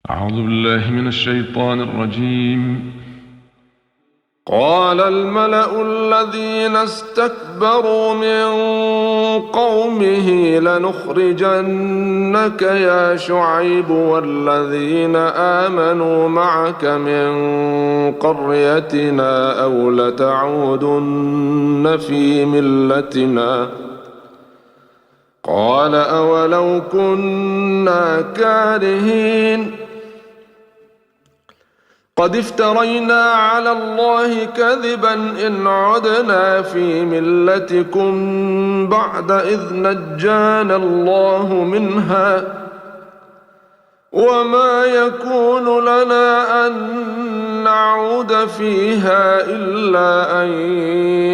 أعوذ بالله من الشيطان الرجيم. قال الملأ الذين استكبروا من قومه لنخرجنك يا شعيب والذين آمنوا معك من قريتنا أو لتعودن في ملتنا. قال أولو كنا كارهين قد افترينا على الله كذبا إن عدنا في ملتكم بعد إذ نجانا الله منها وما يكون لنا أن نعود فيها إلا أن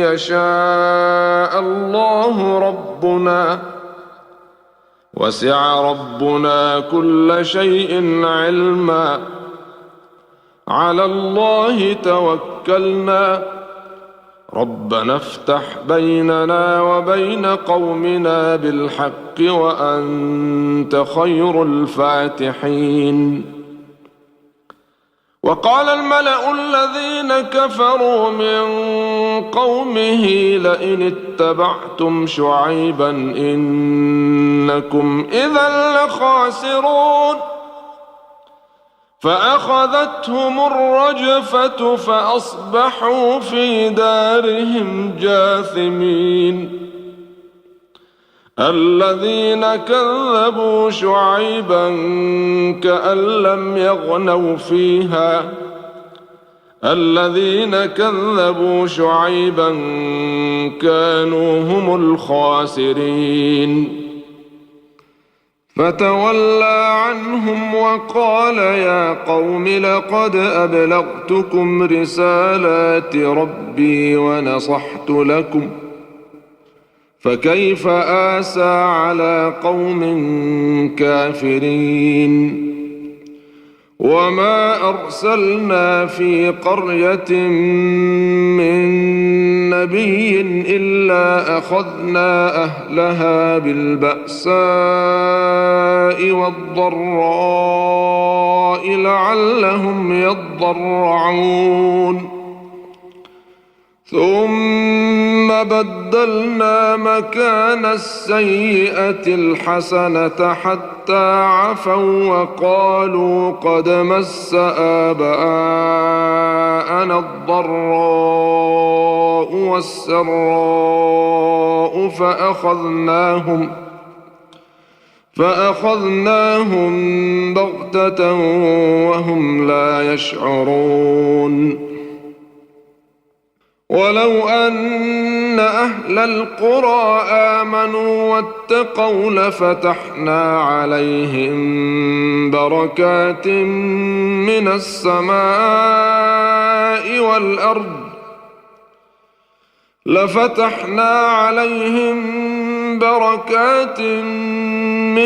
يشاء الله ربنا وسع ربنا كل شيء علما على الله توكلنا ربنا افتح بيننا وبين قومنا بالحق وأنت خير الفاتحين. وقال الملأ الذين كفروا من قومه لئن اتبعتم شعيبا إنكم إذا لخاسرون فأخذتهم الرجفة فأصبحوا في دارهم جاثمين. الذين كذبوا شعيبا كأن لم يغنوا فيها الذين كذبوا شعيبا كانوا هم الخاسرين. فتولى عنهم وقال يا قوم لقد أبلغتكم رسالات ربي ونصحت لكم فكيف آسى على قوم كافرين. وما أرسلنا في قرية من نبي إلا أخذنا أهلها بالبأساء والضراء لعلهم يضرعون. ثم بدلنا مكان السيئة الحسنة حتى عفوا وقالوا قد مس آباءنا الضراء والسراء فأخذناهم بغتة وهم لا يشعرون. ولو أن أهل القرى آمنوا واتقوا لفتحنا عليهم بركات من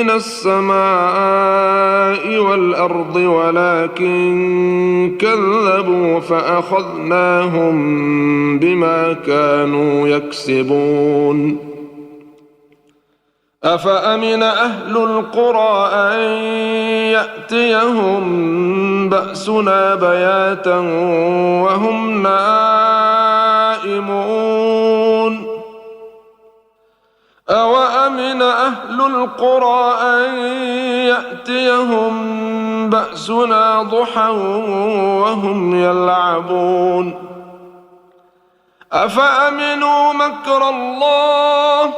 السماء والأرض ولكن كذبوا فأخذناهم بما كانوا يكسبون. أفأمن أهل القرى أن يأتيهم بأسنا بياتا وهم نائمون. أوأمن أهل القرى أن يأتيهم بأسنا ضحى وهم يلعبون. أفأمنوا مكر الله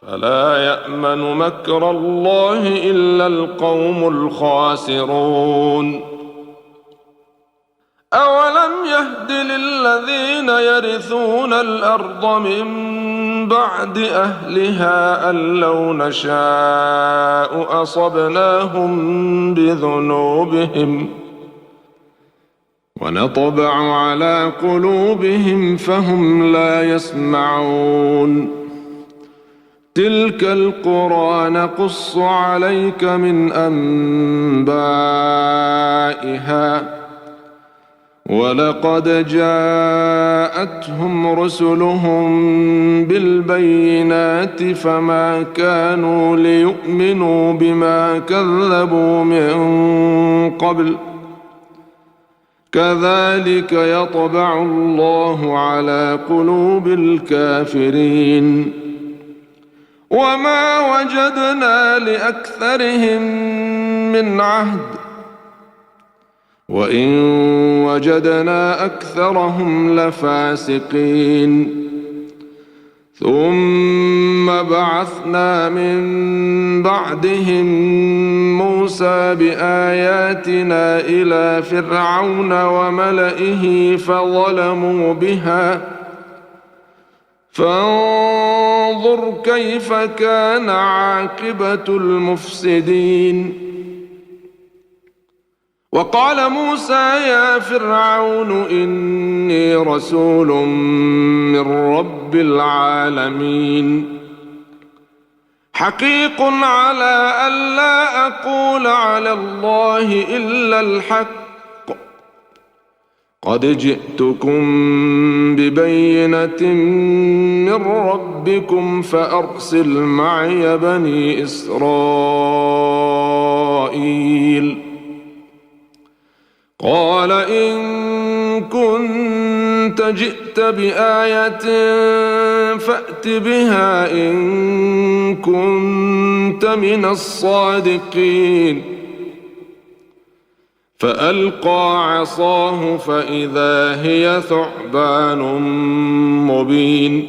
فلا يأمن مكر الله إلا القوم الخاسرون. أولم يهد للذين يرثون الأرض من بعد أهلها أن لو نشاء أصبناهم بذنوبهم ونطبع على قلوبهم فهم لا يسمعون. تلك القرى نقص عليك من أنبائها ولقد جاءتهم رسلهم بالبينات فما كانوا ليؤمنوا بما كذبوا من قبل كذلك يطبع الله على قلوب الكافرين وما وجدنا لأكثرهم من عهد وإن وجدنا أكثرهم لفاسقين ثم بعثنا من بعدهم موسى بآياتنا إلى فرعون وملئه فظلموا بها فانظر كيف كان عاقبة المفسدين وقال موسى يا فرعون إني رسول من رب العالمين حقيق على ألا أقول على الله إلا الحق قد جئتكم ببينة من ربكم فأرسل معي بني إسرائيل قال إن كنت جئت بآية فأت بها إن كنت من الصادقين فألقى عصاه فإذا هي ثعبان مبين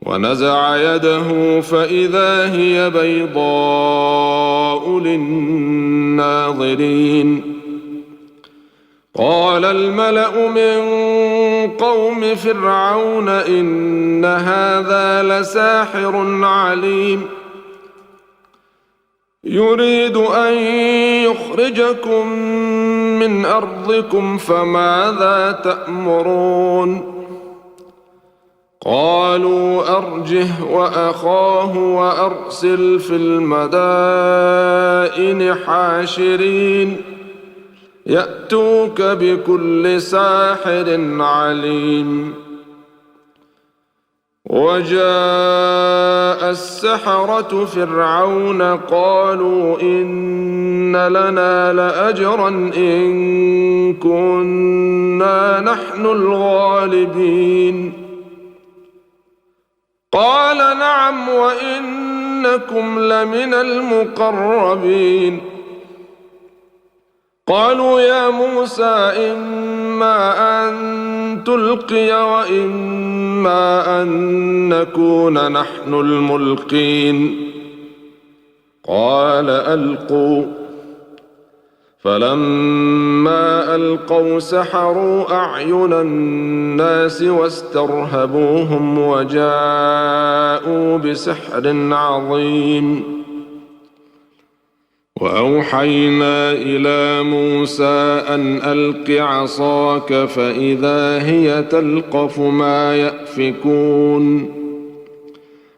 ونزع يده فإذا هي بيضاء للناظرين قال الملأ من قوم فرعون إن هذا لساحر عليم يريد أن يخرجكم من أرضكم فماذا تأمرون قالوا أرجه وأخاه وأرسل في المدائن حاشرين يأتوك بكل ساحر عليم وجاء السحرة فرعون قالوا إن لنا لأجرا إن كنا نحن الغالبين قال نعم وإنكم لمن المقربين قالوا يا موسى إما أن تلقي وإما أن نكون نحن الملقين قال ألقوا فلما ألقوا سحروا أعين الناس واسترهبوهم وجاءوا بسحر عظيم وأوحينا إلى موسى أن ألق عصاك فإذا هي تلقف ما يأفكون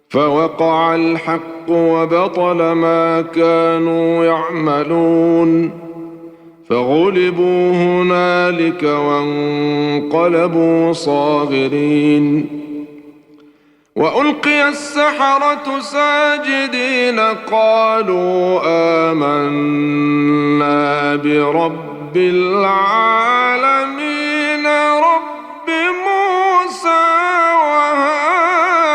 فوقع الحق وبطل ما كانوا يعملون فغلبوا هنالك وانقلبوا صاغرين وألقي السحرة ساجدين قالوا آمنا برب العالمين رب موسى وهارون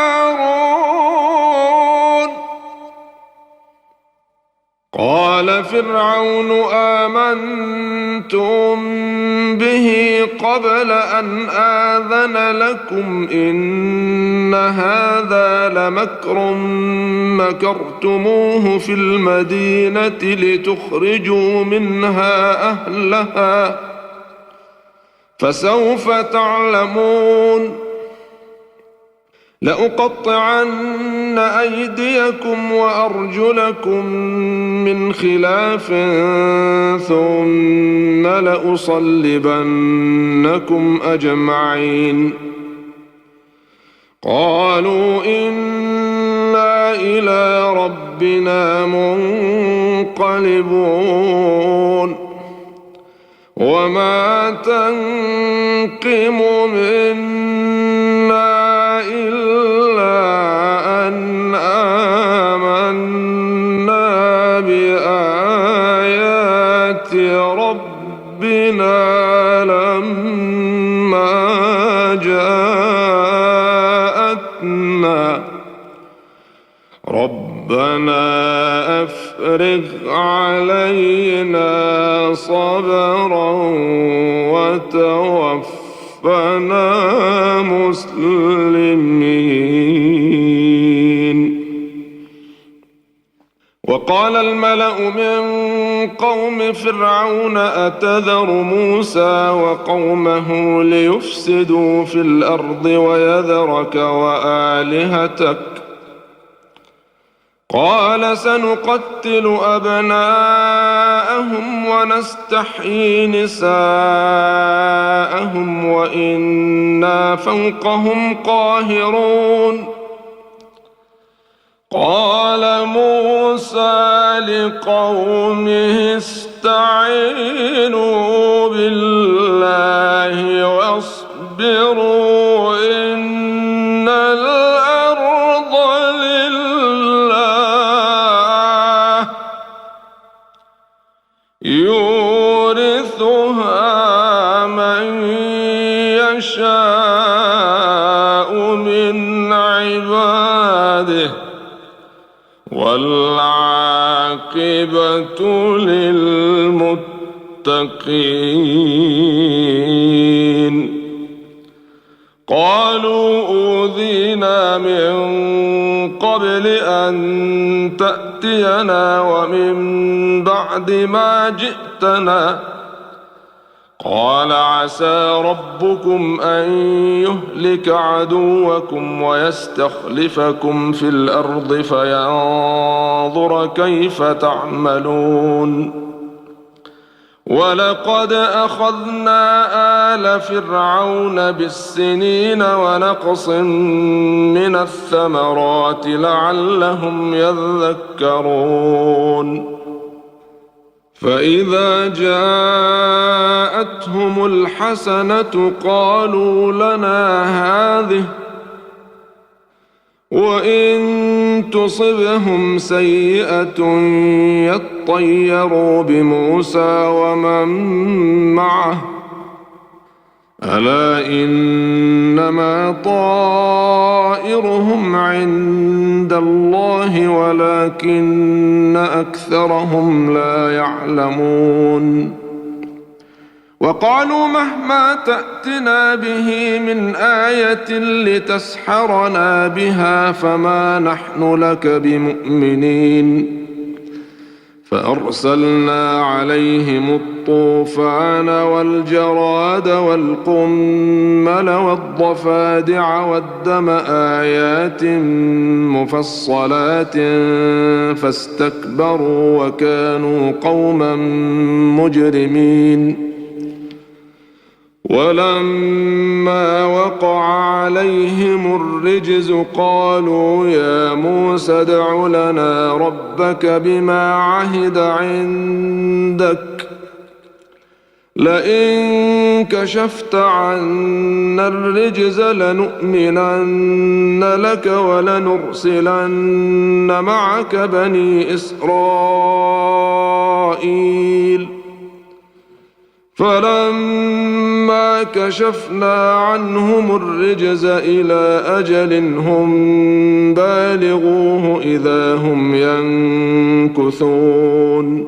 قال فرعون آمنتم به قبل أن آذن لكم إن هذا لمكر مكرتموه في المدينة لتخرجوا منها أهلها فسوف تعلمون لأقطعن أيديكم وأرجلكم من خلاف ثم لأصلبنكم أجمعين قالوا إنا إلى ربنا منقلبون وما تنقم منا إلا أن آمنا بآيات ربنا لما جاءتنا ربنا أفرغ علينا صبرا وتوفنا مسلمين. وقال الملأ من قوم فرعون أتذر موسى وقومه ليفسدوا في الأرض ويذرك وآلهتك قال سنقتل أبناءهم ونستحيي نساءهم وإنا فوقهم قاهرون. قال موسى لقومه استعينوا بالله واصبروا إن الأرض لله يورثها من يشاء من عباده والعاقبة للمتقين. قالوا أوذينا من قبل أن تأتينا ومن بعد ما جئتنا قال عسى ربكم أن يهلك عدوكم ويستخلفكم في الأرض فينظر كيف تعملون. ولقد أخذنا آل فرعون بالسنين ونقص من الثمرات لعلهم يذكرون. فإذا جاءتهم الحسنة قالوا لنا هذه وإن تصبهم سيئة يطيروا بموسى ومن معه ألا إنما طائرهم عند الله ولكن أكثرهم لا يعلمون. وقالوا مهما تأتنا به من آية لتسحرنا بها فما نحن لك بمؤمنين. فأرسلنا عليهم الطوفان والجراد والقمل والضفادع والدم آيات مفصلات فاستكبروا وكانوا قوما مجرمين. ولما وقع عليهم الرجز قالوا يا موسى ادع لنا ربك بما عهد عندك لئن كشفت عنا الرجز لنؤمنن لك ولنرسلن معك بني إسرائيل. فلما كشفنا عنهم الرجز إلى أجل هم بالغوه إذا هم ينكثون.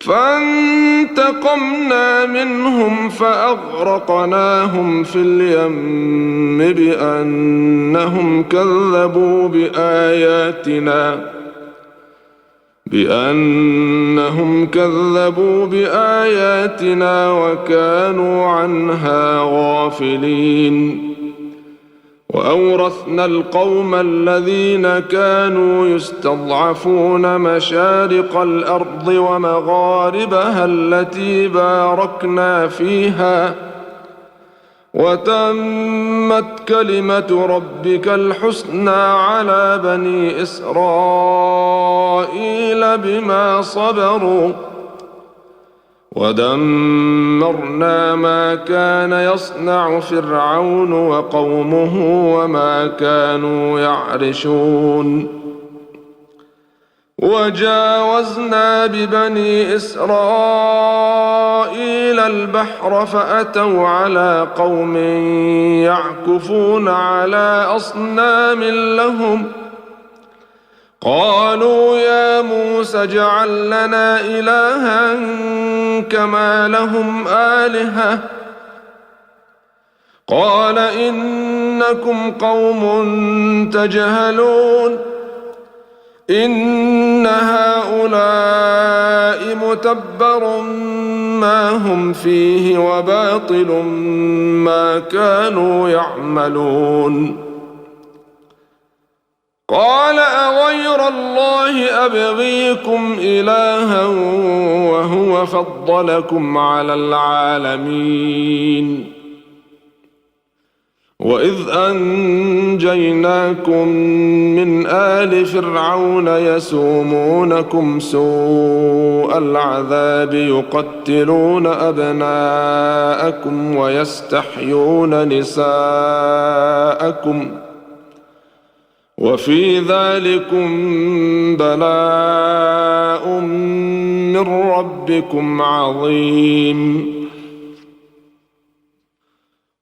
فانتقمنا منهم فأغرقناهم في اليم بأنهم كذبوا بآياتنا وكانوا عنها غافلين. وأورثنا القوم الذين كانوا يستضعفون مشارق الأرض ومغاربها التي باركنا فيها وتمت كلمة ربك الحسنى على بني إسرائيل بما صبروا ودمرنا ما كان يصنع فرعون وقومه وما كانوا يعرشون وجاوزنا ببني إسرائيل البحر فأتوا على قوم يعكفون على أصنام لهم قالوا يا موسى اجعل لنا إلها كما لهم آلهة قال إنكم قوم تجهلون إن هؤلاء متبر ما هم فيه وباطل ما كانوا يعملون قال أغير الله أبغيكم إلها وهو فضلكم على العالمين وإذ أنجيناكم من آل فرعون يسومونكم سوء العذاب يقتلون أبناءكم ويستحيون نساءكم وفي ذلكم بلاء من ربكم عظيم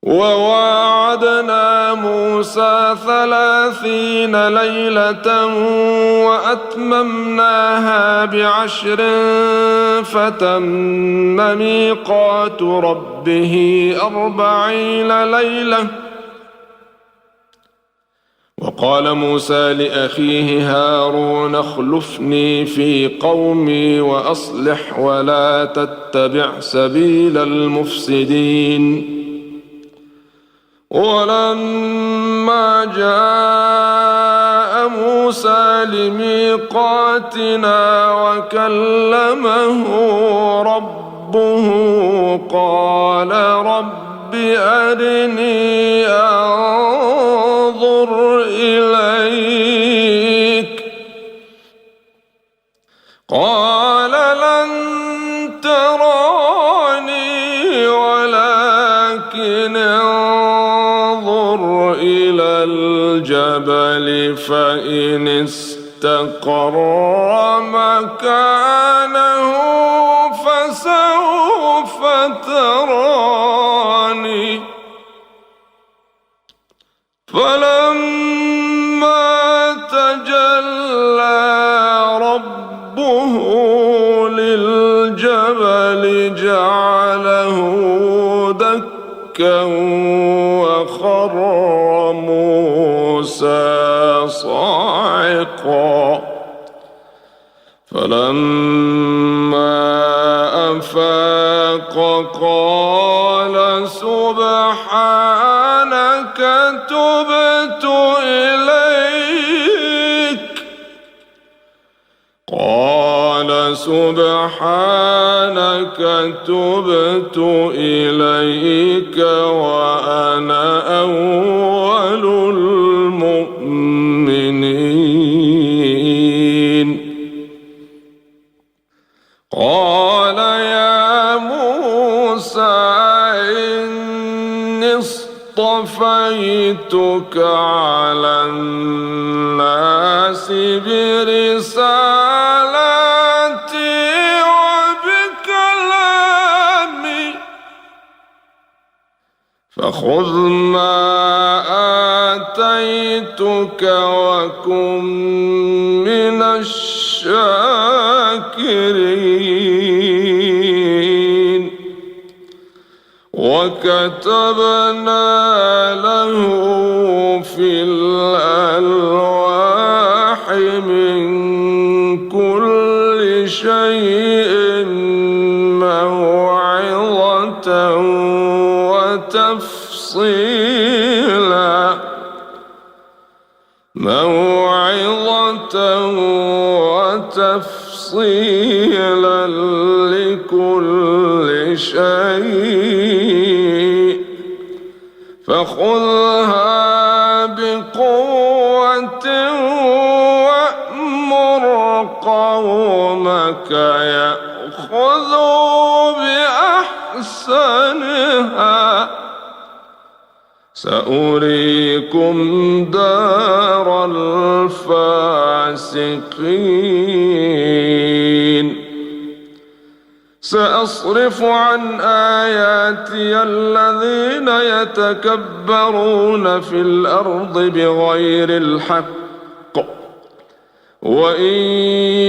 وواعدنا موسى 30 ليلة وأتممناها ب10 فتم ميقات ربه 40 ليلة وقال موسى لأخيه هارون اخلفني في قومي وأصلح ولا تتبع سبيل المفسدين ولما جاء موسى لميقاتنا وكلمه ربه قال رب أرني أنظر إليك قال لن تراني ولكن انظر إلى الجبل فإن استقر مكانه فسوف تراني فلما تجلى ربه للجبل جعله دكا وخر موسى صاعقا فلما أفاق قال سبحانك تبت إليك وأنا أول المؤمنين قال يا موسى إني اصطفيتك على الناس برسالاتي وبكلامي فخذ ما آتيتك وكن من الشاكرين وكتبنا له في الألواح من كل شيء موعظة وتفصيلا لكل شيء فخذها بقوة وأمر قومك يستمعونك يأخذوا بأحسنها سأريكم دار الفاسقين سأصرف عن آياتي الذين يتكبرون في الأرض بغير الحق وإن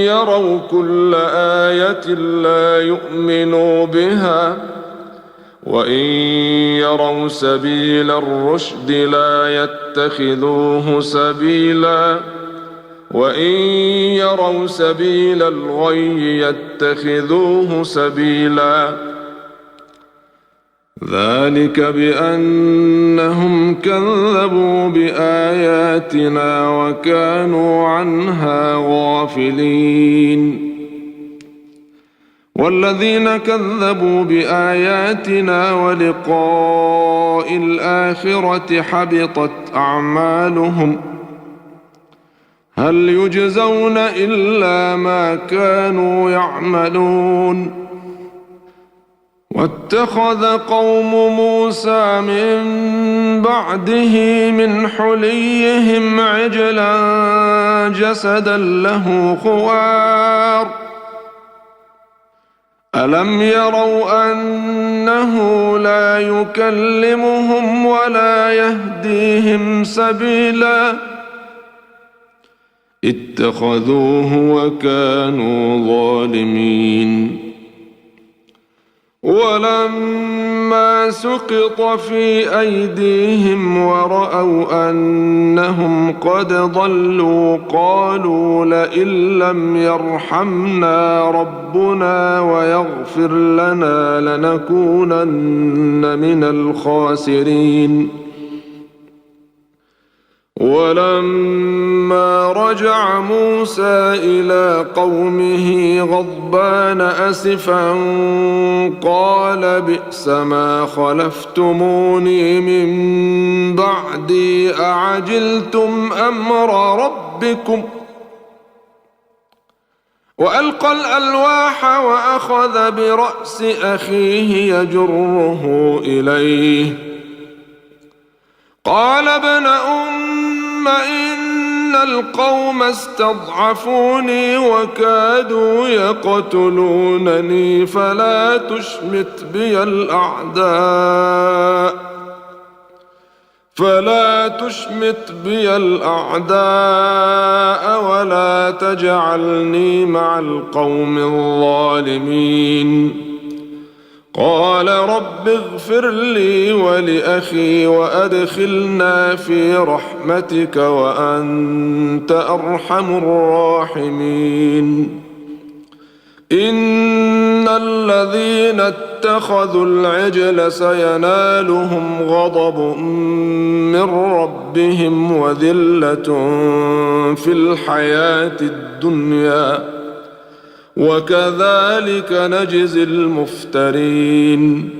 يروا كل آية لا يؤمنوا بها وإن يروا سبيل الرشد لا يتخذوه سبيلا وإن يروا سبيل الغي يتخذوه سبيلا ذلك بأنهم كذبوا بآياتنا وكانوا عنها غافلين والذين كذبوا بآياتنا ولقاء الآخرة حبطت أعمالهم هل يجزون إلا ما كانوا يعملون واتخذ قوم موسى من بعده من حليهم عجلا جسدا له خوار ألم يروا أنه لا يكلمهم ولا يهديهم سبيلا اتخذوه وكانوا ظالمين ولما سقط في أيديهم ورأوا أنهم قد ضلوا قالوا لئن لم يرحمنا ربنا ويغفر لنا لنكونن من الخاسرين ولما رجع موسى إلى قومه غضبان أسفا قال بئس ما خلفتموني من بعدي أعجلتم أمر ربكم وألقى الألواح وأخذ برأس أخيه يجره إليه قال ابن إن القوم استضعفوني وكادوا يقتلونني فلا تشمت بي الأعداء ولا تجعلني مع القوم الظالمين قال رب اغفر لي ولأخي وأدخلنا في رحمتك وأنت أرحم الراحمين إن الذين اتخذوا العجل سينالهم غضب من ربهم وذلة في الحياة الدنيا وكذلك نجزي المفترين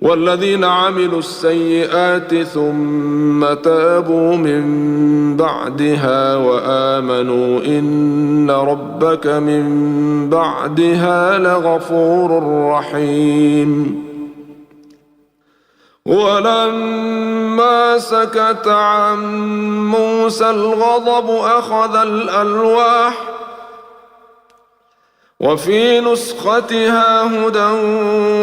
والذين عملوا السيئات ثم تابوا من بعدها وآمنوا إن ربك من بعدها لغفور رحيم ولما سكت عن موسى الغضب أخذ الألواح وفي نسختها هدى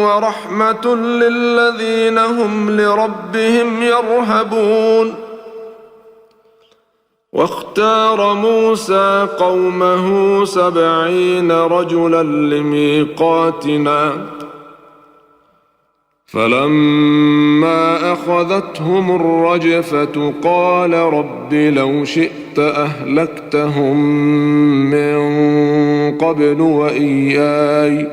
ورحمة للذين هم لربهم يرهبون واختار موسى قومه 70 رجلا لميقاتنا فلما أخذتهم الرجفة قال رب لو شئت أهلكتهم من قبل وإياي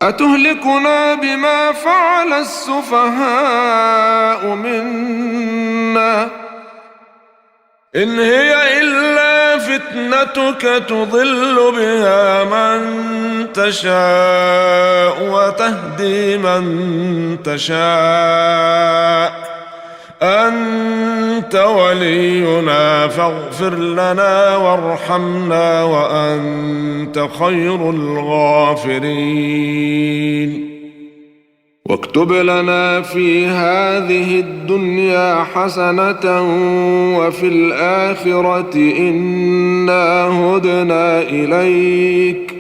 أتهلكنا بما فعل السفهاء منا إن هي إلا فتنتك تضل بها من تشاء وتهدي من تشاء أنت ولينا فاغفر لنا وارحمنا وأنت خير الغافرين. واكتب لنا في هذه الدنيا حسنة وفي الآخرة إنا هدنا إليك.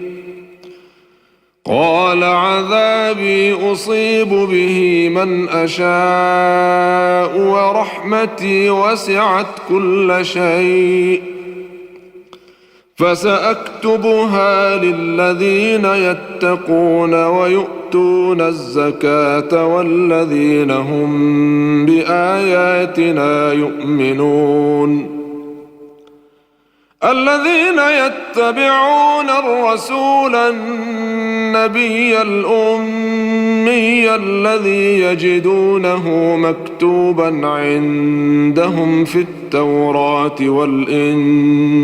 قال عذابي أصيب به من أشاء ورحمتي وسعت كل شيء فسأكتبها للذين يتقون ويؤتون الزكاة والذين هم بآياتنا يؤمنون. الذين يتبعون الرسول النبي الأمي الذي يجدونه مكتوبا عندهم في التوراة والإنجيل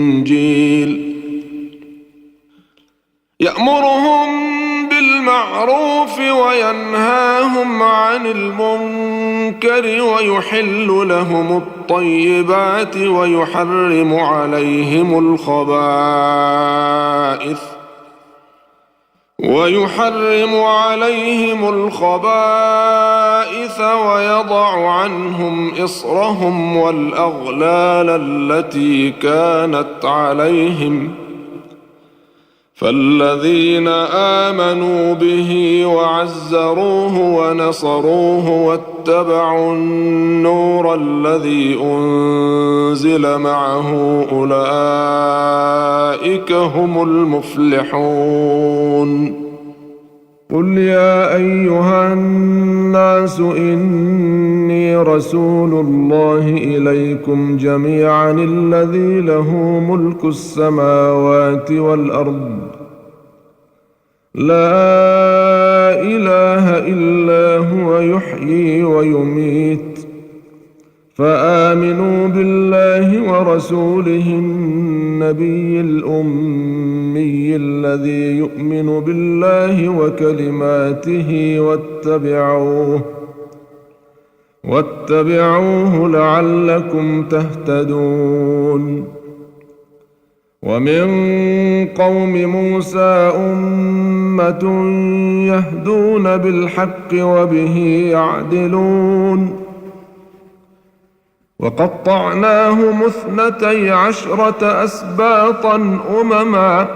يأمرهم بالمعروف وينهاهم عن المنكر ويحل لهم الطيبات ويحرم عليهم الخبائث ويضع عنهم إصرهم والأغلال التي كانت عليهم. فالذين آمنوا به وعزروه ونصروه واتبعوا النور الذي أنزل معه أولئك هم المفلحون. قل يا أيها الناس إني رسول الله إليكم جميعا الذي له ملك السماوات والأرض لا إله إلا هو يحيي ويميت فآمنوا بالله ورسوله النبي الأمي الذي يؤمن بالله وكلماته واتبعوه لعلكم تهتدون. ومن قوم موسى أمة يهدون بالحق وبه يعدلون. وقطعناهم 12 أسباطا أمما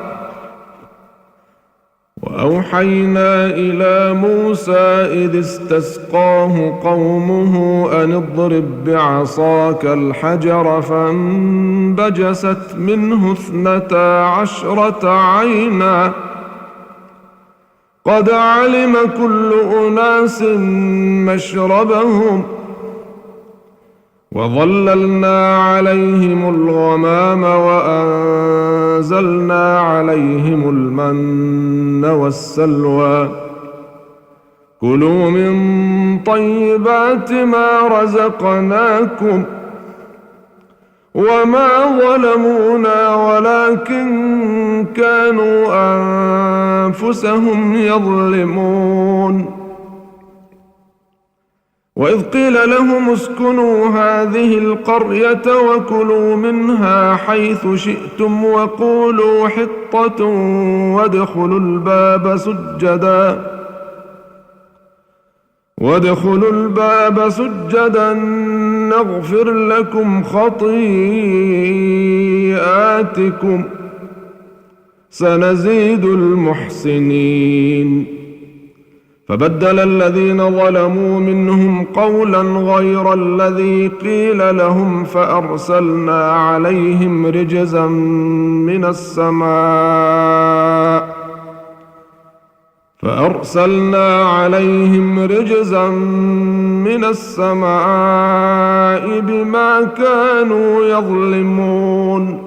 وأوحينا إلى موسى إذ استسقاه قومه أن اضرب بعصاك الحجر فانبجست منه 12 عينا قد علم كل أناس مشربهم وظللنا عليهم الغمام وأنزلنا عليهم المن والسلوى كلوا من طيبات ما رزقناكم وما ظلمونا ولكن كانوا أنفسهم يظلمون. وإذ قيل لهم اسكنوا هذه القرية وكلوا منها حيث شئتم وقولوا حطة وادخلوا الباب سجدا نغفر لكم خطيئاتكم سنزيد المحسنين. فبدل الذين ظلموا منهم قولا غير الذي قيل لهم فأرسلنا عليهم رجزا من السماء بما كانوا يظلمون.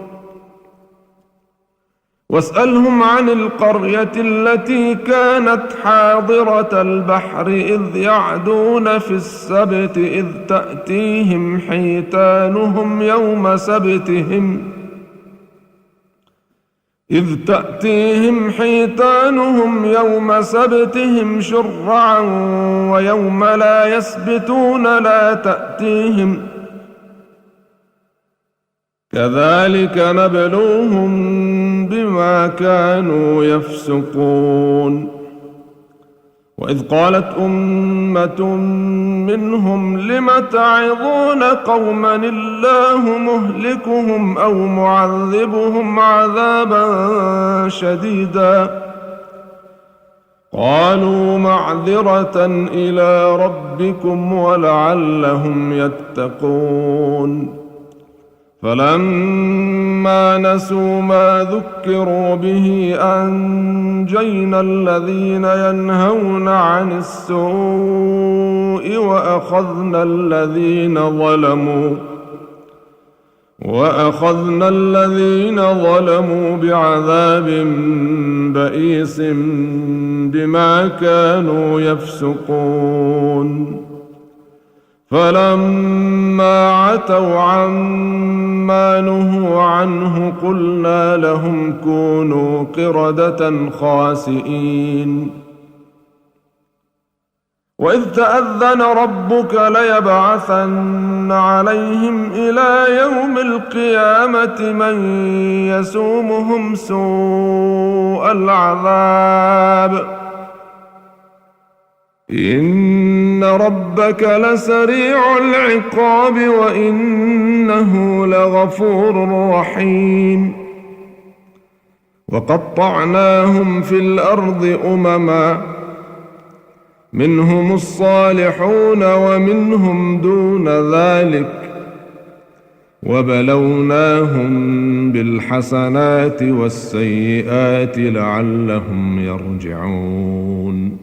واسألهم عن القرية التي كانت حاضرة البحر إذ يعدون في السبت إذ تأتيهم حيتانهم إذ تأتيهم حيتانهم يوم سبتهم شرعا ويوم لا يسبتون لا تأتيهم كذلك نبلوهم بما كانوا يفسقون وإذ قالت أمة منهم لم تعظون قوما الله مهلكهم أو معذبهم عذابا شديدا قالوا معذرة إلى ربكم ولعلهم يتقون فلما نسوا ما ذكروا به أنجينا الذين ينهون عن السوء وأخذنا الذين ظلموا بعذاب بئيس بما كانوا يفسقون فلما عتوا عما نهوا عنه قلنا لهم كونوا قردة خاسئين وإذ تأذن ربك ليبعثن عليهم إلى يوم القيامة من يسومهم سوء العذاب إن ربك لسريع العقاب وإنه لغفور رحيم وقطعناهم في الأرض أمما منهم الصالحون ومنهم دون ذلك وبلوناهم بالحسنات والسيئات لعلهم يرجعون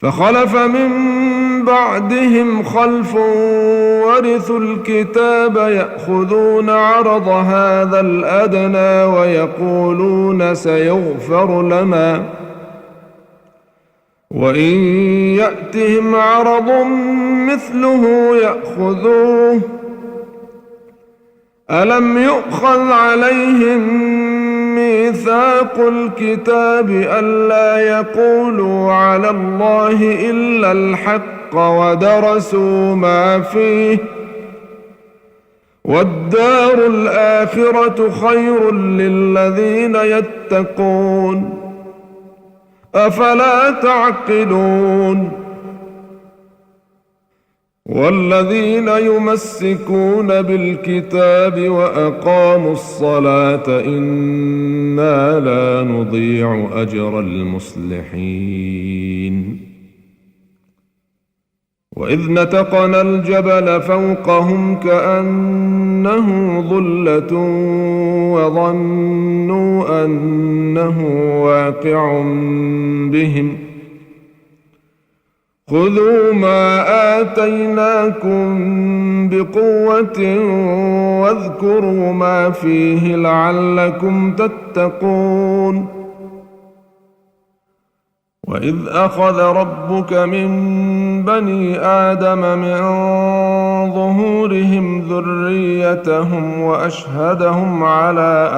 فخلف من بعدهم خلف ورثوا الكتاب يأخذون عرض هذا الأدنى ويقولون سيغفر لنا وإن يأتهم عرض مثله يأخذوه ألم يؤخذ عليهم ميثاق الكتاب ألا يقولوا على الله إلا الحق ودرسوا ما فيه والدار الآخرة خير للذين يتقون أفلا تعقلون والذين يمسكون بالكتاب وأقاموا الصلاة إنا لا نضيع أجر المصلحين وإذ نتقنا الجبل فوقهم كأنه ظلة وظنوا أنه واقع بهم خذوا ما آتيناكم بقوة واذكروا ما فيه لعلكم تتقون وإذ أخذ ربك من بني آدم من ظهورهم ذريتهم وأشهدهم على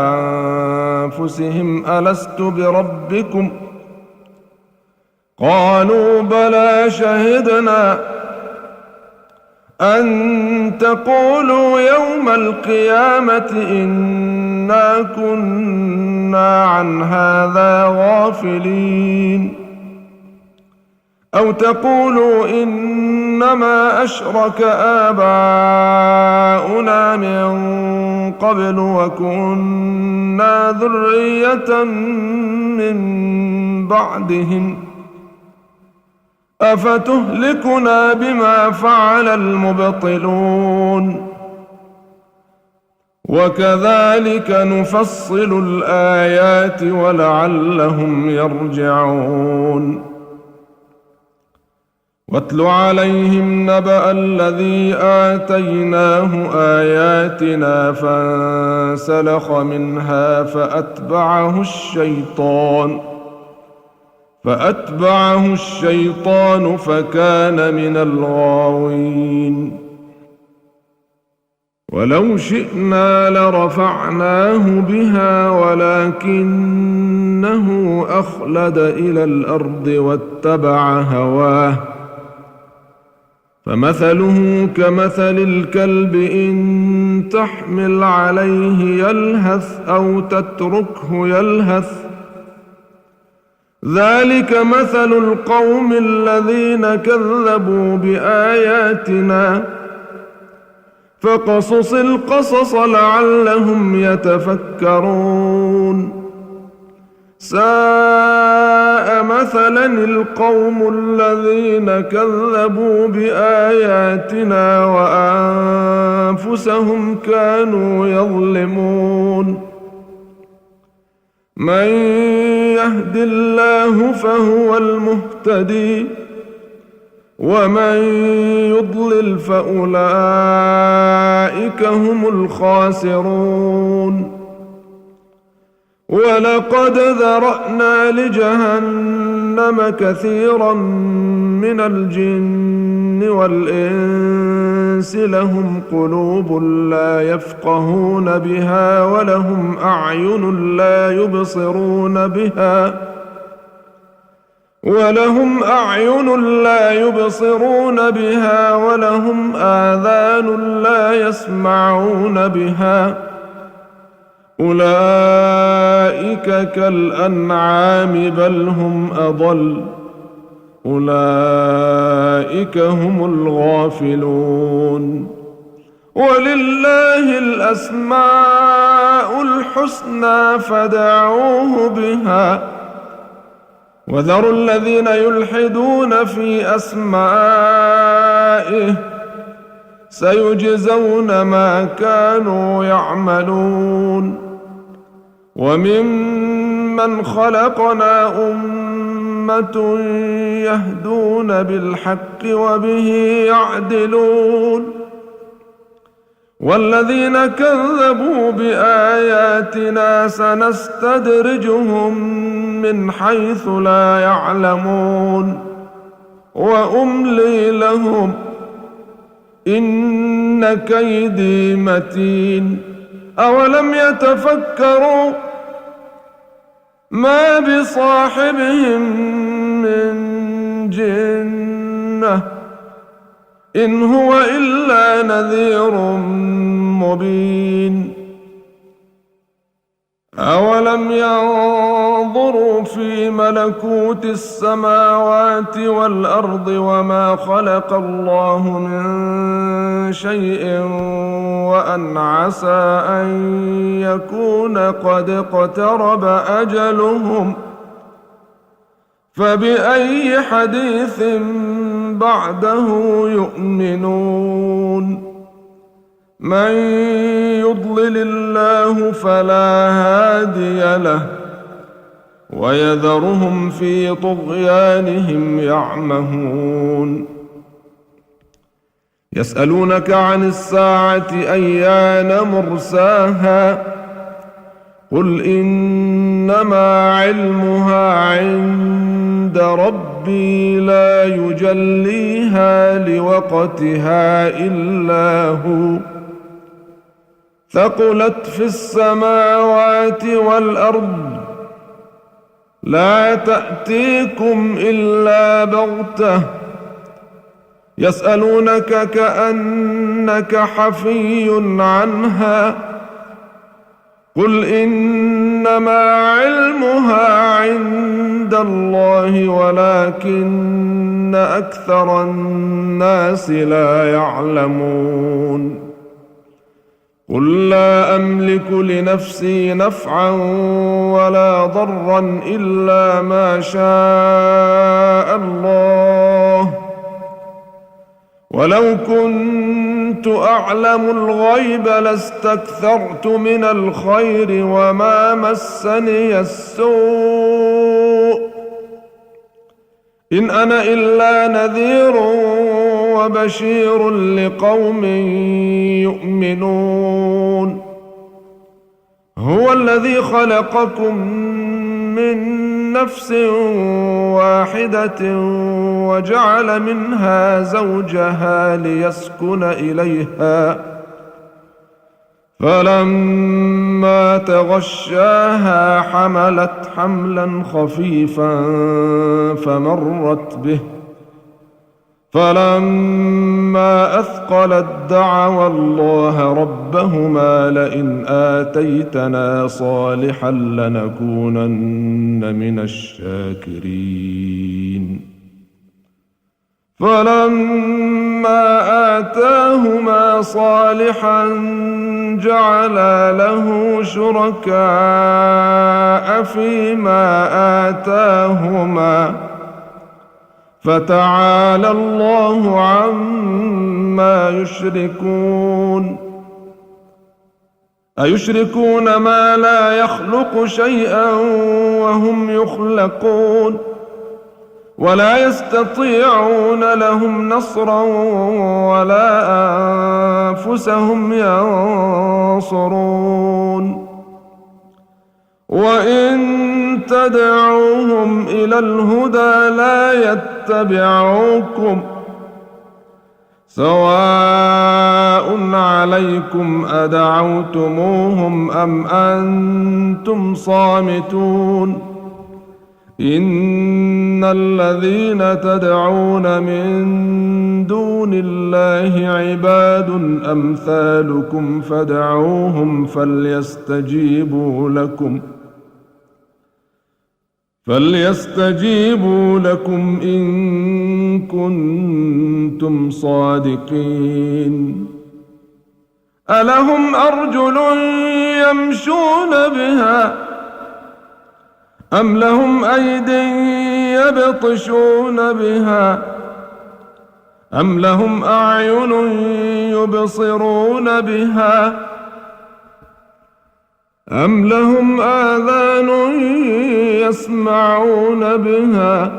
أنفسهم ألست بربكم قالوا بلى شهدنا أن تقولوا يوم القيامة إنا كنا عن هذا غافلين أو تقولوا إنما أشرك آباؤنا من قبل وكنا ذرية من بعدهم أفتهلكنا بما فعل المبطلون وكذلك نفصل الآيات ولعلهم يرجعون واتل عليهم نبأ الذي آتيناه آياتنا فانسلخ منها فأتبعه الشيطان فكان من الغاوين ولو شئنا لرفعناه بها ولكنه أخلد إلى الأرض واتبع هواه فمثله كمثل الكلب إن تحمل عليه يلهث أو تتركه يلهث ذلك مثل القوم الذين كذبوا بآياتنا فقصص القصص لعلهم يتفكرون ساء مثلا القوم الذين كذبوا بآياتنا وأنفسهم كانوا يظلمون من يهد الله فهو المهتدي ومن يضلل فأولئك هم الخاسرون ولقد ذرأنا لجهنم كثيرا من الجن والإنس لهم قلوب لا يفقهون بها ولهم أعين لا يبصرون بها ولهم آذان لا يسمعون بها أولئك كالأنعام بل هم أضل أولئك هم الغافلون ولله الأسماء الحسنى فادعوه بها وذروا الذين يلحدون في أسمائه سيجزون ما كانوا يعملون وممن خلقنا أمة يهدون بالحق وبه يعدلون والذين كذبوا بآياتنا سنستدرجهم من حيث لا يعلمون وأملي لهم إن كيدي متين أولم يتفكروا ما بصاحبهم من جنة إن هو إلا نذير مبين أولم ينظروا في ملكوت السماوات والأرض وما خلق الله من شيء وأن عسى أن يكون قد اقترب أجلهم فبأي حديث بعده يؤمنون من يضلل الله فلا هادي له ويذرهم في طغيانهم يعمهون يسألونك عن الساعة أيان مرساها قل إنما علمها عند ربي لا يجليها لوقتها إلا هو ثقلت في السماوات والأرض لا تأتيكم إلا بغتة يسألونك كأنك حفي عنها قل إنما علمها عند الله ولكن أكثر الناس لا يعلمون قل لا أملك لنفسي نفعا ولا ضرا إلا ما شاء الله ولو كنت أعلم الغيب لاستكثرت من الخير وما مسني السوء إن أنا إلا نذير وبشير لقوم يؤمنون هو الذي خلقكم من نفس واحدة وجعل منها زوجها ليسكن إليها فلما تغشاها حملت حملا خفيفا فمرت به فلما أثقلت دعوا الله ربهما لئن آتيتنا صالحا لنكونن من الشاكرين فلما آتاهما صالحا جعلا له شركاء فيما آتاهما فتعالى الله عما يشركون أيشركون ما لا يخلق شيئا وهم يخلقون ولا يستطيعون لهم نصرا ولا أنفسهم ينصرون وإن تدعوهم إلى الهدى لا يتبعوكم سواء عليكم أدعوتموهم أم أنتم صامتون إن الذين تدعون من دون الله عباد أمثالكم فادعوهم فليستجيبوا لكم إن كنتم صادقين ألهم أرجل يمشون بها أم لهم أيد يبطشون بها أم لهم أعين يبصرون بها أم لهم آذان يسمعون بها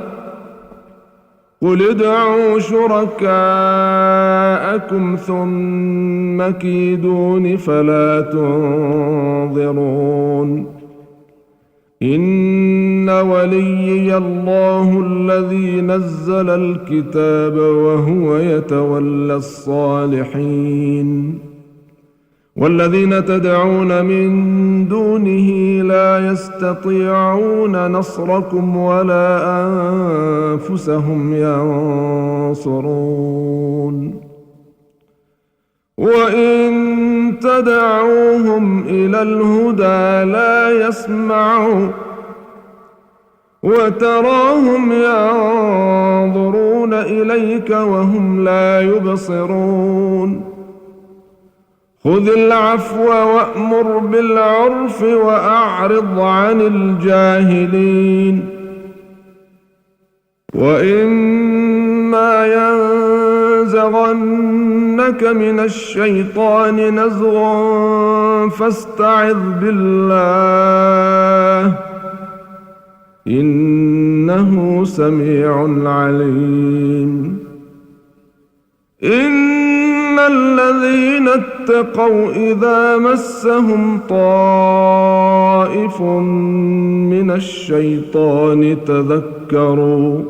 قل ادعوا شركاءكم ثم كيدون فلا تنظرون إن وليي الله الذي نزل الكتاب وهو يتولى الصالحين والذين تدعون من دونه لا يستطيعون نصركم ولا أنفسهم ينصرون وإن تدعوهم إلى الهدى لا يسمعوا وتراهم ينظرون إليك وهم لا يبصرون خذ العفو وأمر بالعرف وأعرض عن الجاهلين وإما ينزغنك من الشيطان نزغ فاستعذ بالله إنه سميع عليم إن الذين اتقوا إذا مسهم طائف من الشيطان تذكروا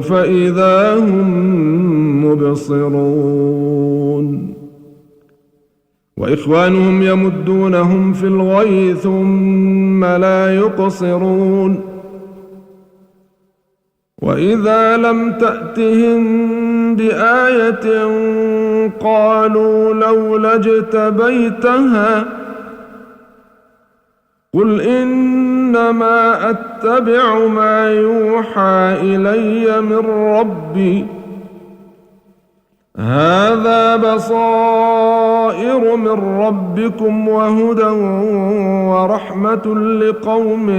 فإذا هم مبصرون وإخوانهم يمدونهم في الغي ثم لا يقصرون وإذا لم تأتهم بآية قالوا لولا اجتبيتها قل إنما أتبع ما يوحى إلي من ربي هذا بصائر من ربكم وهدى ورحمة لقوم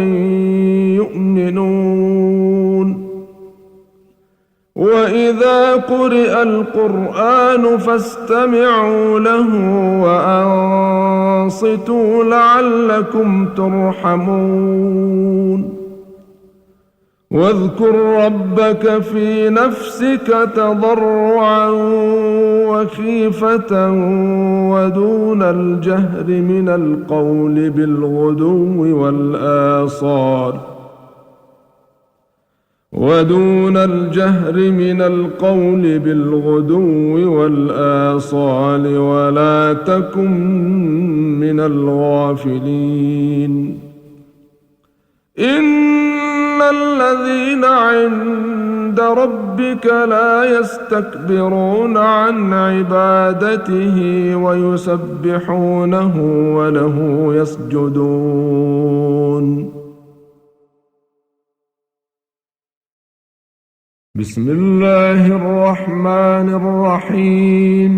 يؤمنون وإذا قرئ القرآن فاستمعوا له وأنصتوا لعلكم ترحمون واذكر ربك في نفسك تضرعا وخيفة ودون الجهر من القول بالغدو والآصال ودون الجهر من القول بالغدو والآصال ولا تكن من الغافلين إن الذين عند ربك لا يستكبرون عن عبادته ويسبحونه وله يسجدون بسم الله الرحمن الرحيم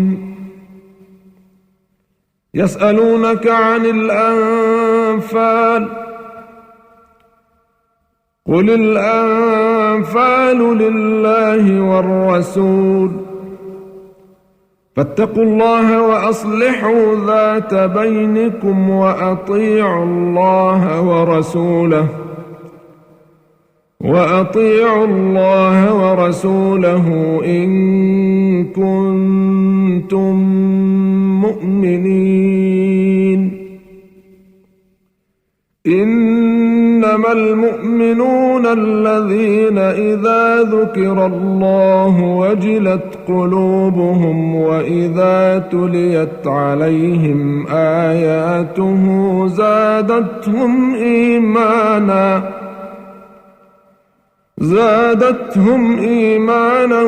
يسألونك عن الأنفال قل الأنفال لله والرسول فاتقوا الله وأصلحوا ذات بينكم وأطيعوا الله ورسوله إن كنتم مؤمنين إنما المؤمنون الذين إذا ذكر الله وجلت قلوبهم وإذا تليت عليهم آياته زادتهم إيمانا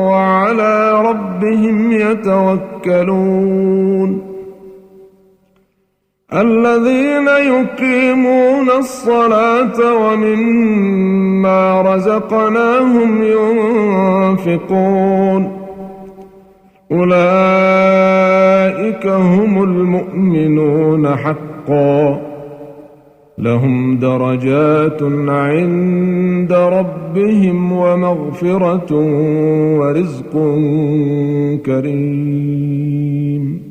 وعلى ربهم يتوكلون الذين يقيمون الصلاة ومما رزقناهم ينفقون أولئك هم المؤمنون حقا لهم درجات عند ربهم ومغفرة ورزق كريم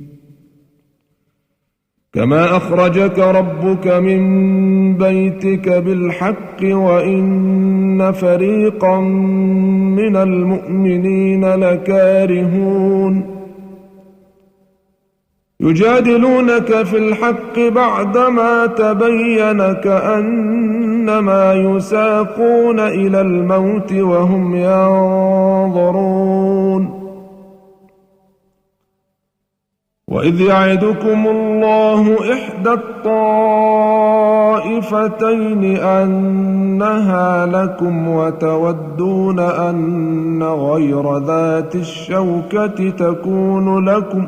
كما أخرجك ربك من بيتك بالحق وإن فريقا من المؤمنين لكارهون يجادلونك في الحق بعدما تبين كأنما يساقون إلى الموت وهم ينظرون وإذ يعدكم الله إحدى الطائفتين أنها لكم وتودون أن غير ذات الشوكة تكون لكم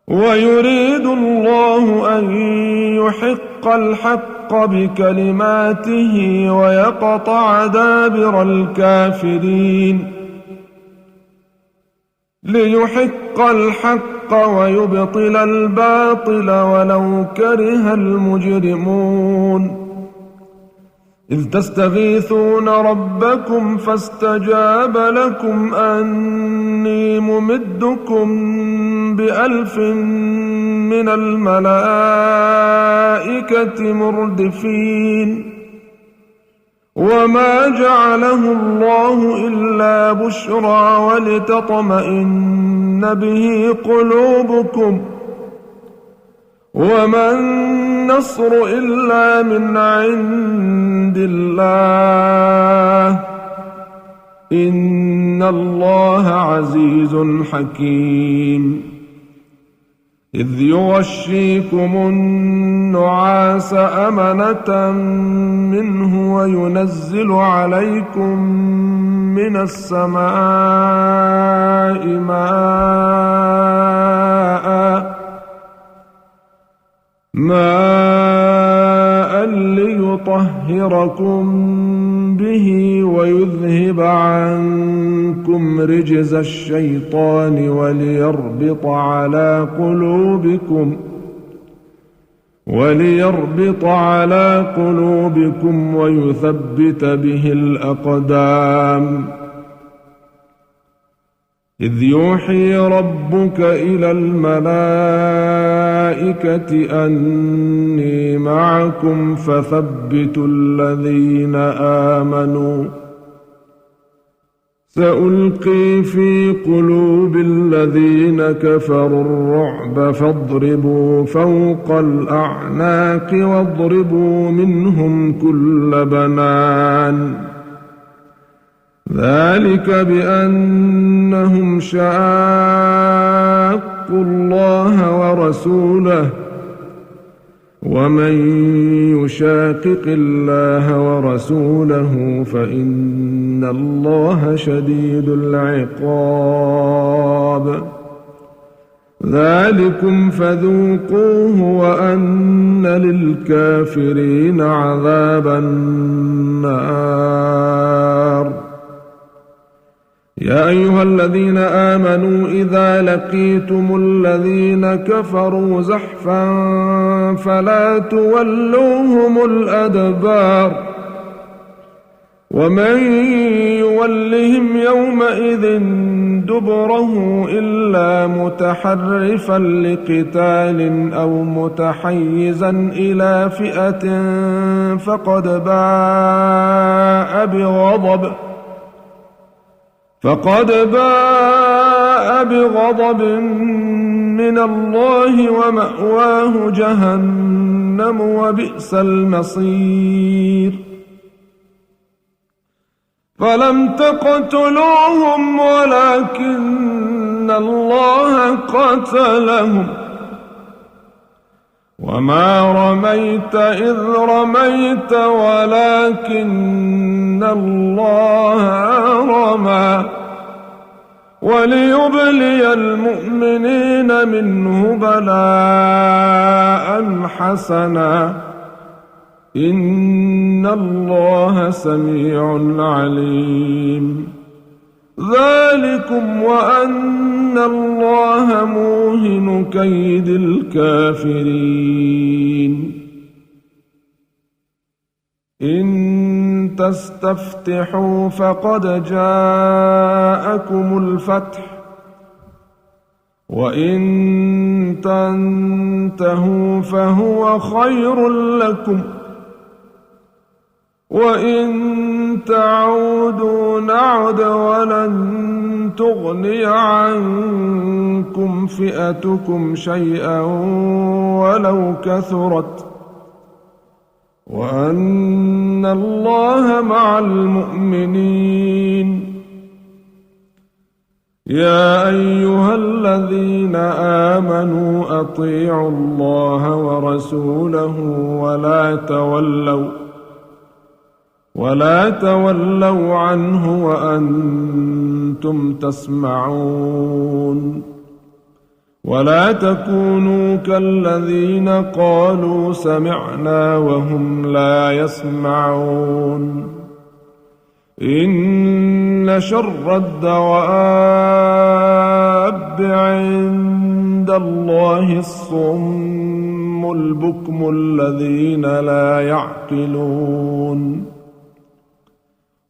ويريد الله أن يحق الحق بكلماته ويقطع دابر الكافرين ليحق الحق ويبطل الباطل ولو كره المجرمون إذ تستغيثون ربكم فاستجاب لكم أني ممدكم ب1000 من الملائكة مردفين وما جعله الله إلا بشرى ولتطمئن به قلوبكم وما النصر إلا من عند الله إن الله عزيز حكيم إذ يغشيكم النعاس أمنة منه وينزل عليكم من السماء ماء ليطهركم به ويذهب عنكم رجز الشيطان وليربط على قلوبكم ويثبت به الأقدام إذ يوحي ربك إلى الملائكة أني معكم فثبتوا الذين آمنوا سألقي في قلوب الذين كفروا الرعب فاضربوا فوق الأعناق واضربوا منهم كل بنان ذلك بأنهم شاقوا الله ورسوله ومن يشاقق الله ورسوله فإن الله شديد العقاب ذلكم فذوقوه وأن للكافرين عذاب النار يا أيها الذين آمنوا إذا لقيتم الذين كفروا زحفا فلا تولوهم الأدبار ومن يولهم يومئذ دبره إلا متحرفا لقتال أو متحيزا إلى فئة فقد باء بغضب من الله ومأواه جهنم وبئس المصير فلم تقتلوهم ولكن الله قتلهم وما رميت إذ رميت ولكن الله رمى وليبلي المؤمنين منه بلاء حسنا إن الله سميع عليم ذلكم وأن الله موهن كيد الكافرين إن تستفتحوا فقد جاءكم الفتح وإن تنتهوا فهو خير لكم وإن تعودوا نعد ولن تغني عنكم فئتكم شيئا ولو كثرت وأن الله مع المؤمنين يا أيها الذين آمنوا أطيعوا الله ورسوله ولا تولوا عنه وأنتم تسمعون ولا تكونوا كالذين قالوا سمعنا وهم لا يسمعون إن شر الدواب عند الله الصم البكم الذين لا يعقلون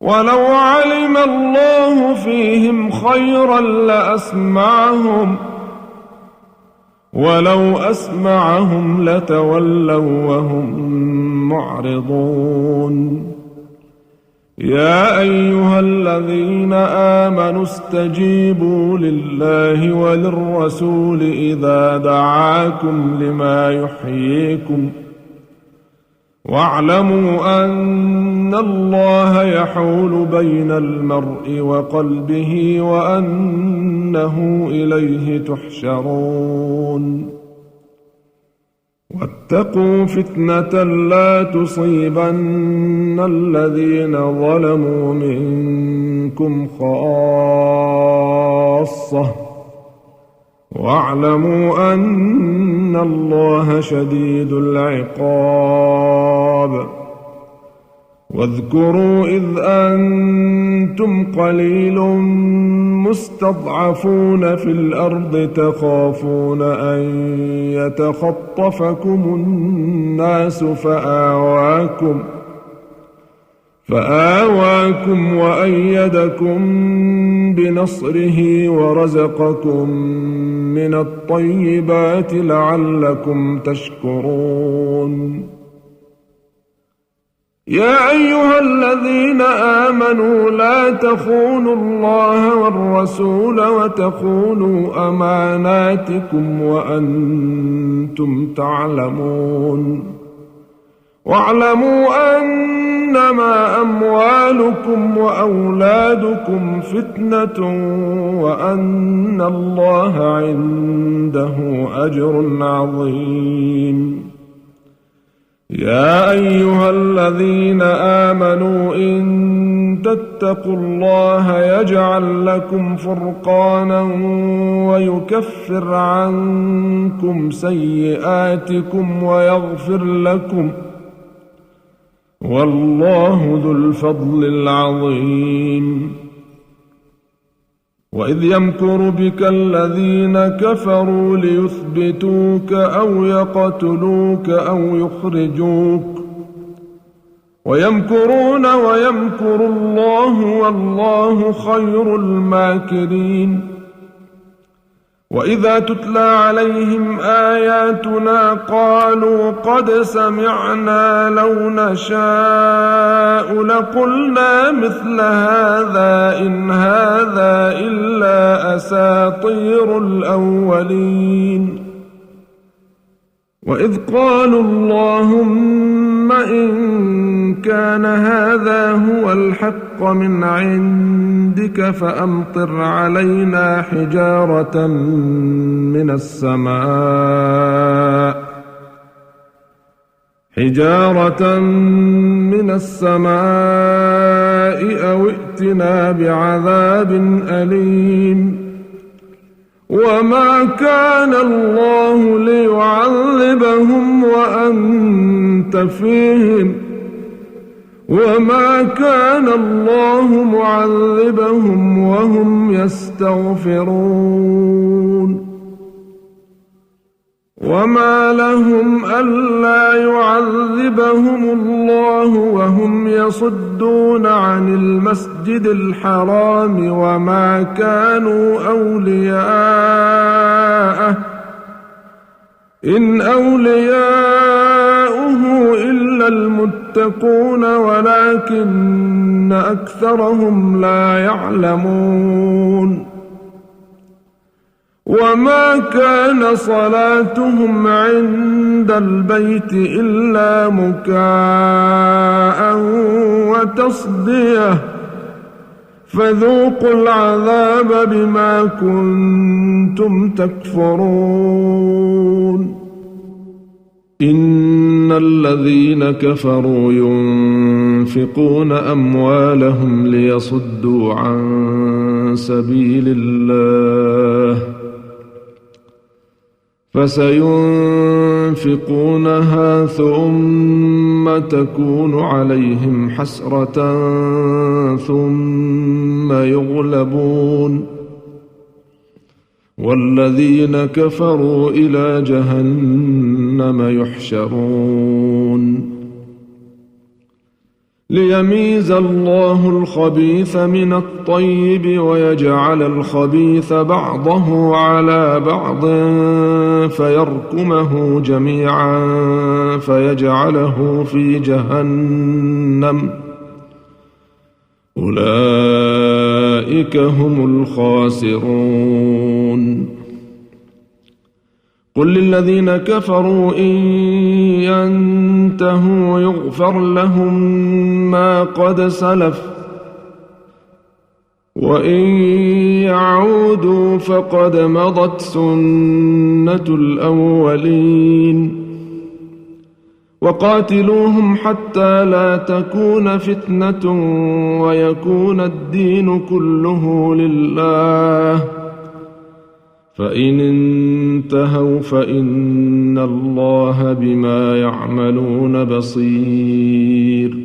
ولو علم الله فيهم خيرا لأسمعهم ولو أسمعهم لتولوا وهم معرضون يا أيها الذين آمنوا استجيبوا لله وللرسول إذا دعاكم لما يحييكم واعلموا أن الله يحول بين المرء وقلبه وأنه إليه تحشرون واتقوا فتنة لا تصيبن الذين ظلموا منكم خاصة واعلموا أن الله شديد العقاب واذكروا إذ أنتم قليل مستضعفون في الأرض تخافون أن يتخطفكم الناس فآواكم وأيدكم بنصره ورزقكم من الطيبات لعلكم تشكرون يا أيها الذين آمنوا لا تخونوا الله والرسول وتخونوا أماناتكم وأنتم تعلمون واعلموا أنما أموالكم وأولادكم فتنة وأن الله عنده أجر عظيم يا أيها الذين آمنوا إن تتقوا الله يجعل لكم فرقانا ويكفر عنكم سيئاتكم ويغفر لكم والله ذو الفضل العظيم وإذ يمكر بك الذين كفروا ليثبتوك أو يقتلوك أو يخرجوك ويمكرون ويمكر الله والله خير الماكرين وإذا تتلى عليهم آياتنا قالوا قد سمعنا لو نشاء لقلنا مثل هذا إن هذا إلا أساطير الأولين وإذ قالوا اللهم إن كان هذا هو الحق من عندك فأمطر علينا حجارة من السماء أو ائتنا بعذاب أليم وما كان الله ليعذبهم وأنت فيهم وما كان الله معذبهم وهم يستغفرون وما لهم ألا يعذبهم الله وهم يصدون عن المسجد الحرام وما كانوا أولياءه إن أولياؤه إلا المتقون ولكن أكثرهم لا يعلمون وما كان صلاتهم عند البيت إلا مكاء وتصدية فذوقوا العذاب بما كنتم تكفرون إن الذين كفروا ينفقون أموالهم ليصدوا عن سبيل الله فسينفقونها ثم تكون عليهم حسرة ثم يغلبون والذين كفروا إلى جهنم يحشرون ليميز الله الخبيث من الطيب ويجعل الخبيث بعضه على بعض فيركمه جميعا فيجعله في جهنم أولئك هم الخاسرون قل للذين كفروا إن ينتهوا يغفر لهم ما قد سلف وإن يعودوا فقد مضت سنة الأولين وقاتلوهم حتى لا تكون فتنة ويكون الدين كله لله فإن انتهوا فإن الله بما يعملون بصير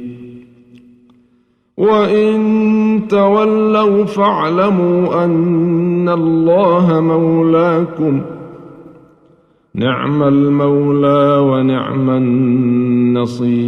وإن تولوا فاعلموا أن الله مولاكم نعم المولى ونعم النصير